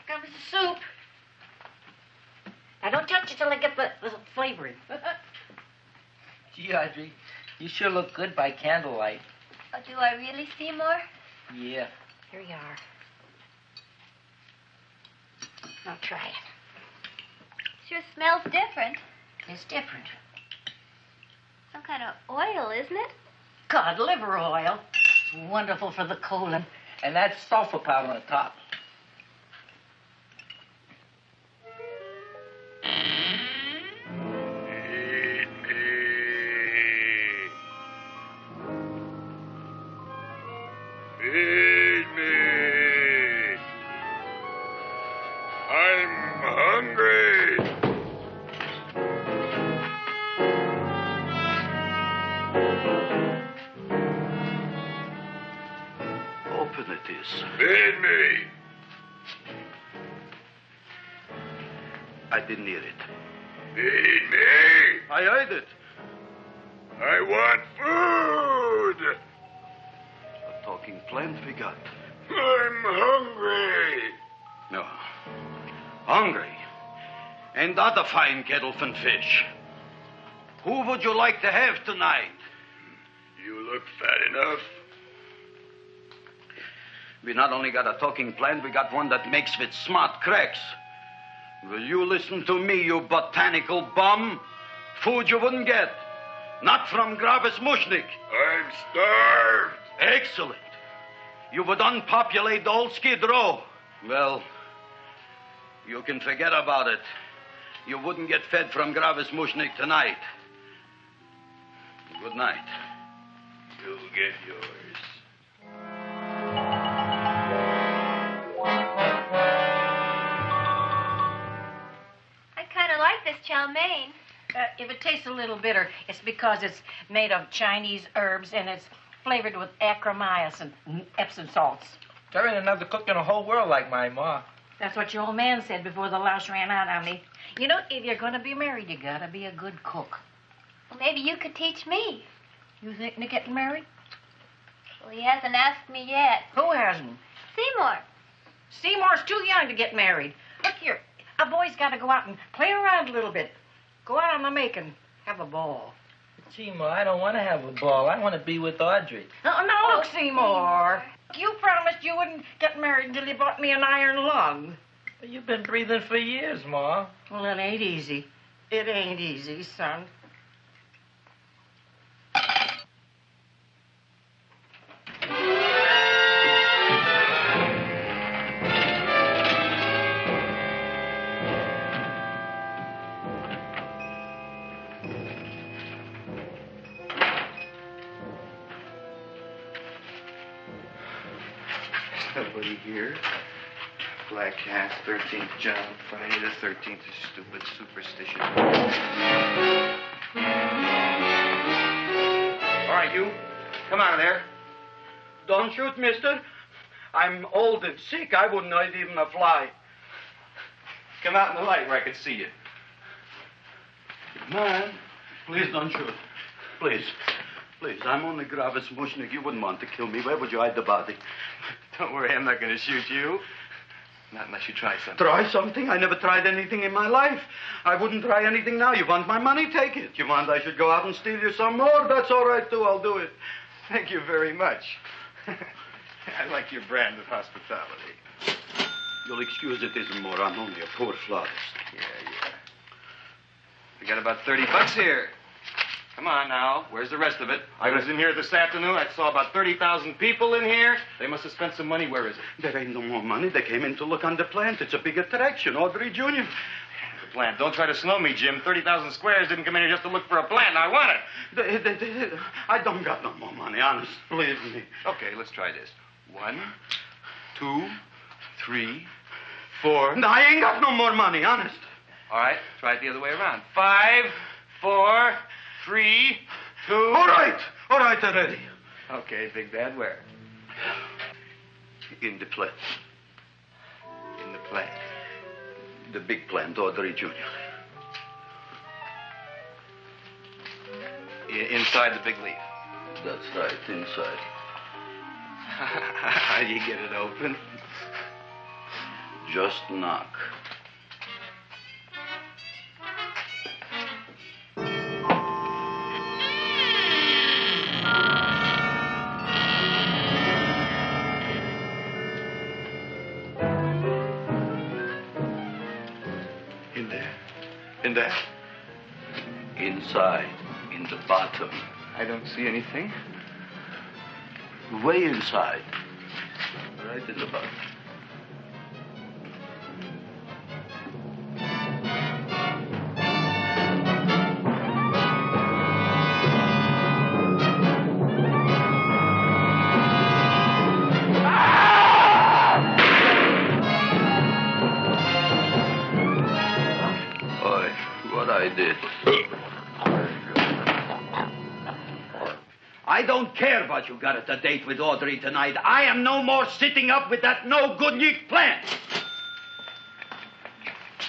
comes the soup. Now, don't touch it till I get the flavoring. Gee, Audrey, you sure look good by candlelight. Oh, do I really, Seymour? Yeah. Here you are. Now try it. Sure smells different. It's different. Some kind of oil, isn't it? Cod liver oil. It's wonderful for the colon. And that's sulfur powder on the top. Feed me. I'm hungry. Open it is. Feed me. I didn't hear it. Feed me. I heard it. I want food. A talking plant we got. I'm hungry. No. Hungry. And other fine kettlefen fish. Who would you like to have tonight? You look fat enough. We not only got a talking plant, we got one that makes with smart cracks. Will you listen to me, you botanical bum? Food you wouldn't get. Not from Gravis Mushnik. I'm starved. Excellent. You would unpopulate the old Skid Row. Well, you can forget about it. You wouldn't get fed from Gravis Mushnik tonight. Good night. You'll get yours. I kind of like this chow mein. If it tastes a little bitter, it's because it's made of Chinese herbs and it's flavored with acromyas and Epsom salts. There ain't another cook in the whole world like my ma. That's what your old man said before the louse ran out on me. You know, if you're going to be married, you got to be a good cook. Well, maybe you could teach me. You thinking of getting married? Well, he hasn't asked me yet. Who hasn't? Seymour. Seymour's too young to get married. Look here, a boy's got to go out and play around a little bit. Go out on the make and have a ball. Gee, Ma, I don't want to have a ball. I want to be with Audrey. No, look, Seymour. You promised you wouldn't get married until you bought me an iron lung. But you've been breathing for years, Ma. Well, it ain't easy. It ain't easy, son. nobody here. Black cat, 13th John, Friday the 13th is stupid superstition. All right, you. Come out of there. Don't shoot, mister. I'm old and sick. I wouldn't hurt even a fly. Come out in the light where I can see you. Man, please don't shoot. Please. Please, I'm only Gravis Mushnik. You wouldn't want to kill me. Where would you hide the body? Don't worry, I'm not going to shoot you. Not unless you try something. Try something? I never tried anything in my life. I wouldn't try anything now. You want my money? Take it. You want I should go out and steal you some more? That's all right, too. I'll do it. Thank you very much. I like your brand of hospitality. You'll excuse it isn't more. I'm only a poor flautist. Yeah. We got about $30 here. Come on now. Where's the rest of it? I was in here this afternoon. I saw about 30,000 people in here. They must have spent some money. Where is it? There ain't no more money. They came in to look on the plant. It's a big attraction. Audrey Jr. The plant. Don't try to snow me, Jim. 30,000 squares didn't come in here just to look for a plant. I want it. I don't got no more money, honest. Believe me. Okay, let's try this. 1, 2, 3, 4. No, I ain't got no more money, honest. All right, try it the other way around. 5, 4, 3, 2. All right, already. Okay, Big Dad, where? In the plant. In the plant. The big plant, Audrey Jr. Inside the big leaf. That's right, inside. How do you get it open? Just knock. In there? Inside, in the bottom. I don't see anything. Way inside. Right in the bottom. I don't care what you got at the date with Audrey tonight. I am no more sitting up with that no-good plant.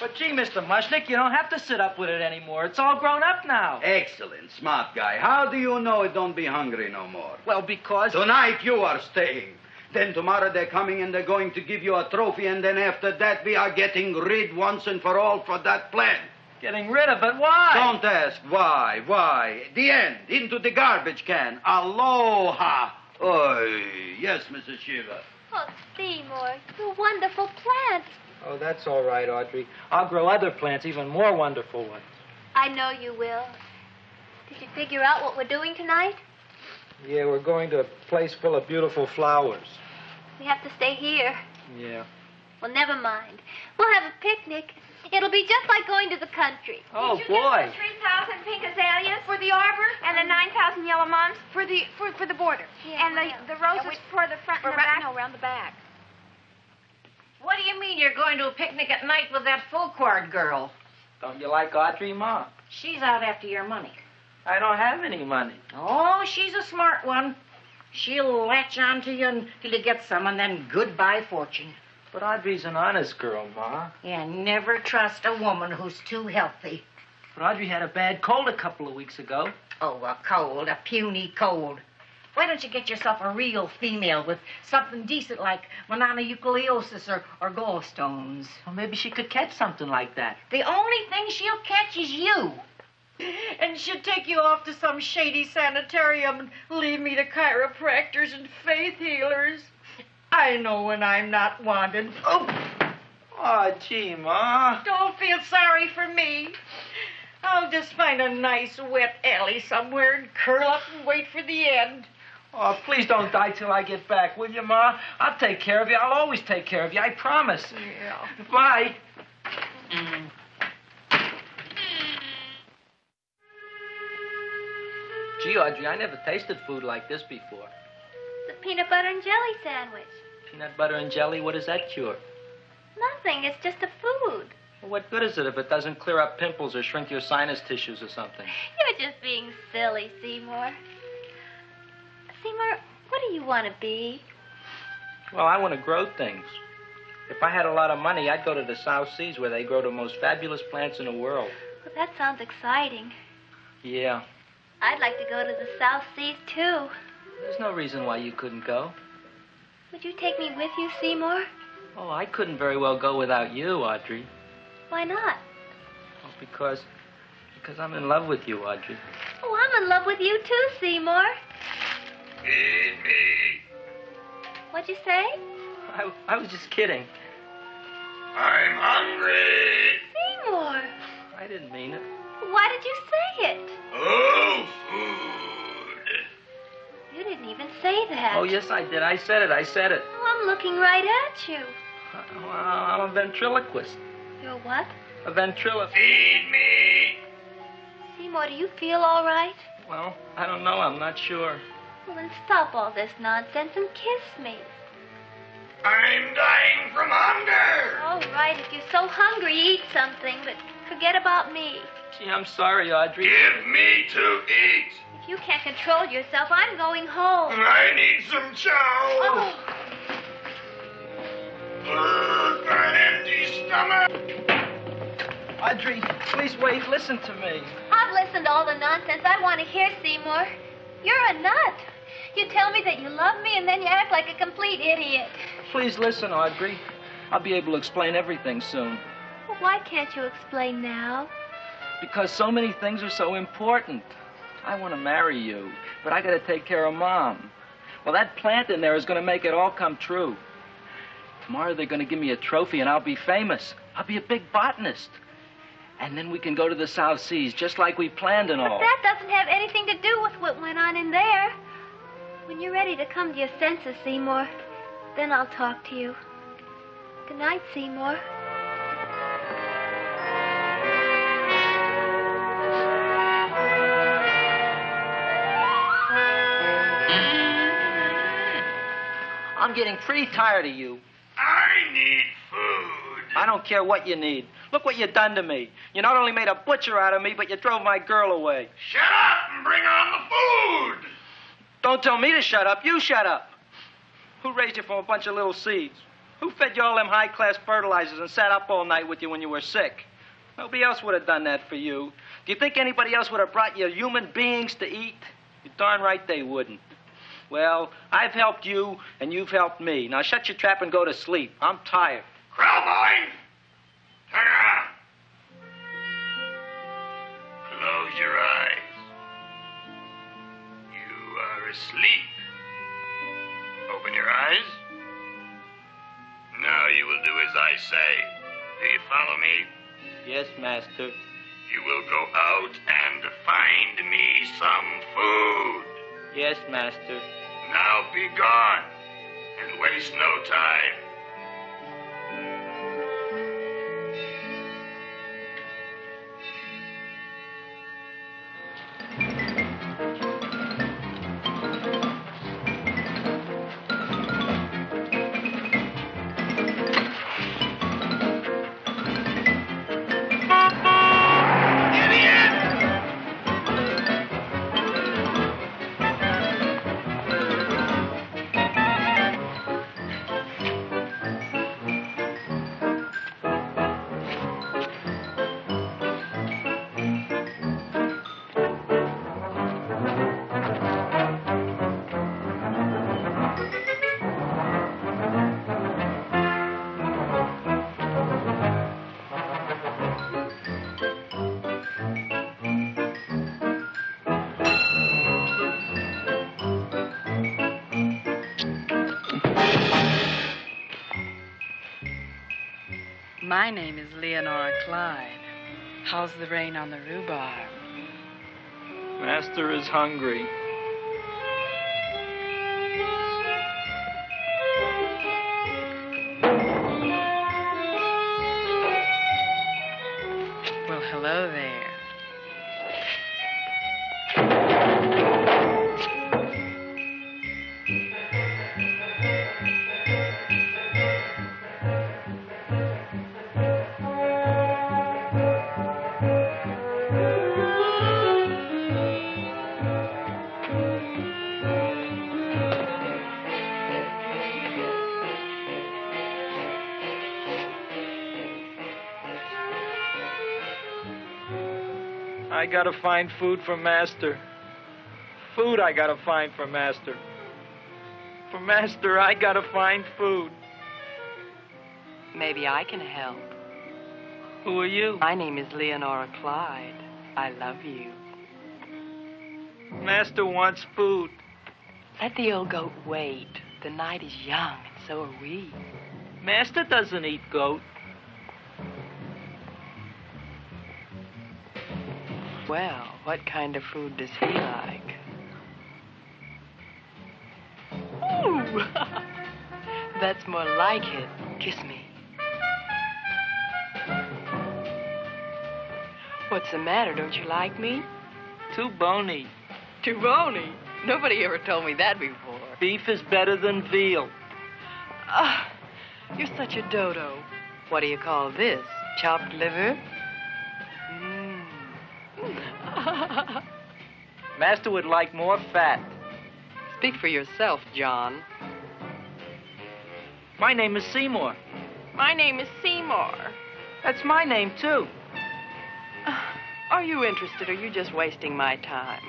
But gee, Mr. Mushnick, you don't have to sit up with it anymore. It's all grown up now. Excellent, smart guy. How do you know it don't be hungry no more? Well, because... Tonight you are staying. Then tomorrow they're coming and they're going to give you a trophy, and then after that we are getting rid once and for all for that plant. Getting rid of it? Why? Don't ask why. Why? The end. Into the garbage can. Aloha. Oy. Yes, Mrs. Shiva. Oh, Seymour, you wonderful plant. Oh, that's all right, Audrey. I'll grow other plants, even more wonderful ones. I know you will. Did you figure out what we're doing tonight? Yeah, we're going to a place full of beautiful flowers. We have to stay here. Yeah. Well, never mind. We'll have a picnic. It'll be just like going to the country. Oh, Did you boy. get the 3,000 pink azaleas for the arbor and the 9,000 yellow mums for the border? Yeah, and the roses for the front and the back? No, around the back. What do you mean you're going to a picnic at night with that full-quart girl? Don't you like Audrey, Ma? She's out after your money. I don't have any money. Oh, she's a smart one. She'll latch on to you until you get some, and then goodbye fortune. But Audrey's an honest girl, Ma. Yeah, never trust a woman who's too healthy. But Audrey had a bad cold a couple of weeks ago. Oh, a cold, a puny cold. Why don't you get yourself a real female with something decent like mononucleosis or gallstones? Well, maybe she could catch something like that. The only thing she'll catch is you. And she'd take you off to some shady sanitarium and leave me to chiropractors and faith healers. I know when I'm not wanted. Oh, gee, Ma. Don't feel sorry for me. I'll just find a nice wet alley somewhere and curl up and wait for the end. Oh, please don't die till I get back, will you, Ma? I'll take care of you. I'll always take care of you. I promise. Yeah. Bye. Gee, Audrey, I never tasted food like this before. The peanut butter and jelly sandwich. Peanut butter and jelly, what does that cure? Nothing. It's just a food. Well, what good is it if it doesn't clear up pimples or shrink your sinus tissues or something? You're just being silly, Seymour. Seymour, what do you want to be? Well, I want to grow things. If I had a lot of money, I'd go to the South Seas where they grow the most fabulous plants in the world. Well, that sounds exciting. Yeah. I'd like to go to the South Seas, too. There's no reason why you couldn't go. Would you take me with you, Seymour? Oh, I couldn't very well go without you, Audrey. Why not? Well, because I'm in love with you, Audrey. Oh, I'm in love with you, too, Seymour. Feed me. What'd you say? I was just kidding. I'm hungry. Seymour. I didn't mean it. Why did you say it? Oh, food. You didn't even say that. Oh, yes, I did. I said it. Oh, I'm looking right at you. Well, I'm a ventriloquist. You're what? A ventriloquist. Feed me. Seymour, do you feel all right? Well, I don't know. I'm not sure. Well, then stop all this nonsense and kiss me. I'm dying from hunger. All right, if you're so hungry, eat something, but forget about me. Gee, I'm sorry, Audrey. Give me to eat. If you can't control yourself, I'm going home. I need some chow. Oh. An empty stomach. Audrey, please wait. Listen to me. I've listened to all the nonsense I want to hear, Seymour. You're a nut. You tell me that you love me, and then you act like a complete idiot. Please listen, Audrey. I'll be able to explain everything soon. Well, why can't you explain now? Because so many things are so important. I want to marry you, but I got to take care of Mom. Well, that plant in there is going to make it all come true. Tomorrow they're going to give me a trophy, and I'll be famous. I'll be a big botanist. And then we can go to the South Seas, just like we planned and all. But that doesn't have anything to do with what went on in there. When you're ready to come to your senses, Seymour, then I'll talk to you. Good night, Seymour. I'm getting pretty tired of you. I need food. I don't care what you need. Look what you done to me. You not only made a butcher out of me, but you drove my girl away. Shut up and bring on the food. Don't tell me to shut up. You shut up. Who raised you from a bunch of little seeds? Who fed you all them high-class fertilizers and sat up all night with you when you were sick? Nobody else would have done that for you. Do you think anybody else would have brought you human beings to eat? You're darn right they wouldn't. Well, I've helped you, and you've helped me. Now shut your trap and go to sleep. I'm tired. Crowboy, turn around. Close your eyes. You are asleep. Open your eyes. Now you will do as I say. Do you follow me? Yes, Master. You will go out and find me some food. Yes, Master. Now be gone and waste no time. My name is Leonora Clyde. How's the rain on the rhubarb? Master is hungry. Well, hello there. I gotta find food for Master. Food I gotta find for Master. For Master, I gotta find food. Maybe I can help. Who are you? My name is Leonora Clyde. I love you. Master wants food. Let the old goat wait. The night is young, and so are we. Master doesn't eat goat. Well, what kind of food does he like? Ooh! That's more like it. Kiss me. What's the matter? Don't you like me? Too bony. Too bony? Nobody ever told me that before. Beef is better than veal. Ah, you're such a dodo. What do you call this? Chopped liver? Master would like more fat. Speak for yourself, John. My name is Seymour. My name is Seymour. That's my name, too. Are you interested, or are you just wasting my time?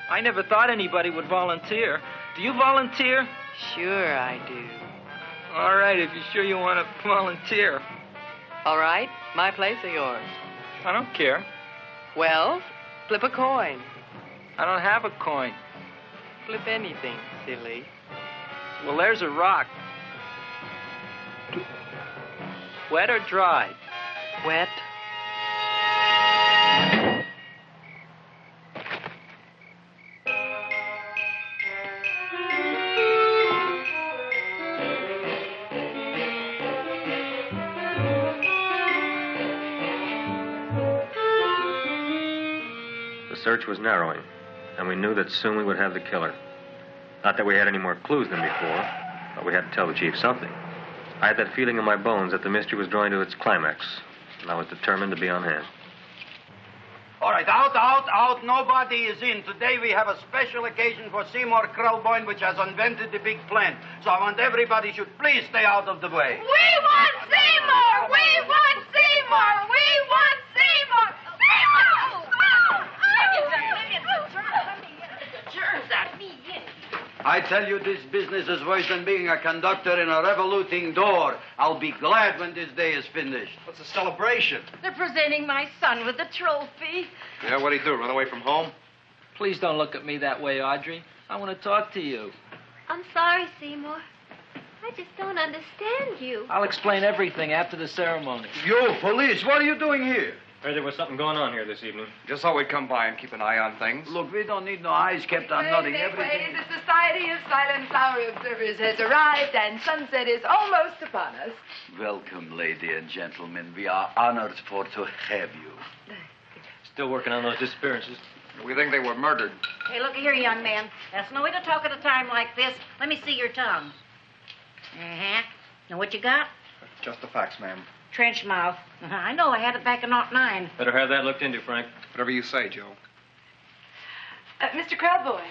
I never thought anybody would volunteer. Do you volunteer? Sure I do. All right, if you're sure you want to volunteer. All right, my place or yours? I don't care. Well, flip a coin. I don't have a coin. Flip anything, silly. Well, there's a rock. Wet or dry? Wet. The search was narrowing, and we knew that soon we would have the killer. Not that we had any more clues than before, but we had to tell the chief something. I had that feeling in my bones that the mystery was drawing to its climax, and I was determined to be on hand. All right, out. Nobody is in. Today we have a special occasion for Seymour Krelboyne, which has invented the big plan. So I want everybody should please stay out of the way. We want Seymour! We want Seymour! We want Seymour! Seymour! Germs at me. I tell you, this business is worse than being a conductor in a revoluting door. I'll be glad when this day is finished. What's a celebration? They're presenting my son with a trophy. Yeah, what'd he do, run away from home? Please don't look at me that way, Audrey. I want to talk to you. I'm sorry, Seymour. I just don't understand you. I'll explain everything after the ceremony. You, police, what are you doing here? Heard there was something going on here this evening. Just thought we'd come by and keep an eye on things. Look, we don't need no eyes kept on nothing. Everything. The Society of Silent Flower Observers has arrived, and sunset is almost upon us. Welcome, lady and gentlemen. We are honored for to have you. Still working on those disappearances. We think they were murdered. Hey, look here, young man. That's no way to talk at a time like this. Let me see your tongue. Uh-huh. Now, what you got? Just the facts, ma'am. Trench mouth. I know. I had it back in '09. Better have that looked into, Frank. Whatever you say, Joe. Mr. Krelboyne,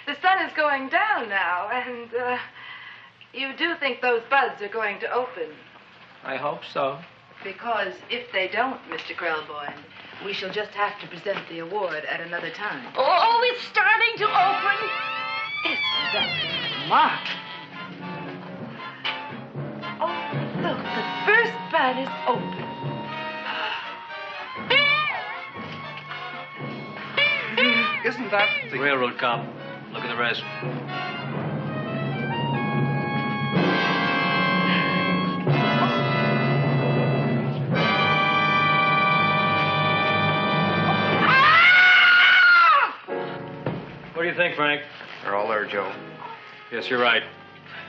the sun is going down now, and you do think those buds are going to open? I hope so. Because if they don't, Mr. Krelboyne, we shall just have to present the award at another time. Oh, it's starting to open. Isn't that smart? Oh, look, the first bud is open. Isn't that the... Railroad cop. Look at the rest. What do you think, Frank? They're all there, Joe. Yes, you're right.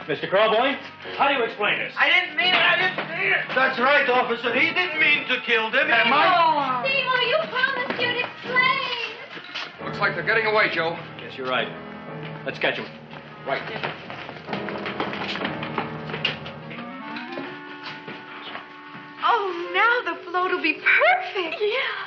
Mr. Krelboyne, how do you explain this? I didn't mean it. That's right, officer. He didn't mean to kill them. Seymour, you promised you'd explain. Looks like they're getting away, Joe. Yes, you're right. Let's catch him. Right. Oh, now the float will be perfect. Yeah.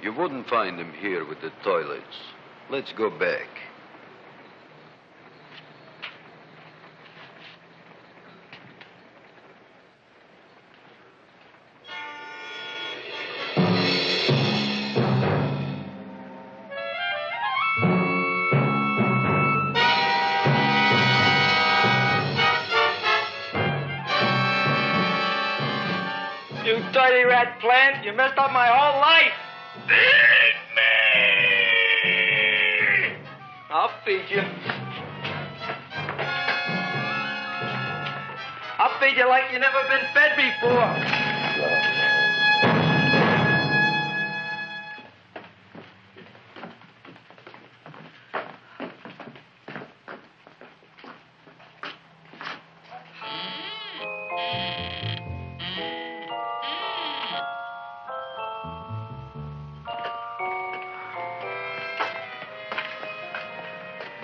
You wouldn't find him here with the toilets. Let's go back. You dirty rat plant, you messed up my whole life. Feed me! I'll feed you. I'll feed you like you never been fed before.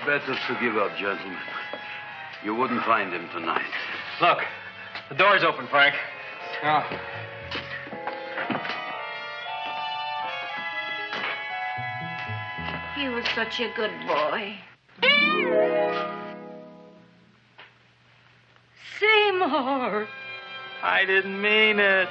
Better to give up, gentlemen. You wouldn't find him tonight. Look, the door's open, Frank. Oh. He was such a good boy. Seymour! I didn't mean it.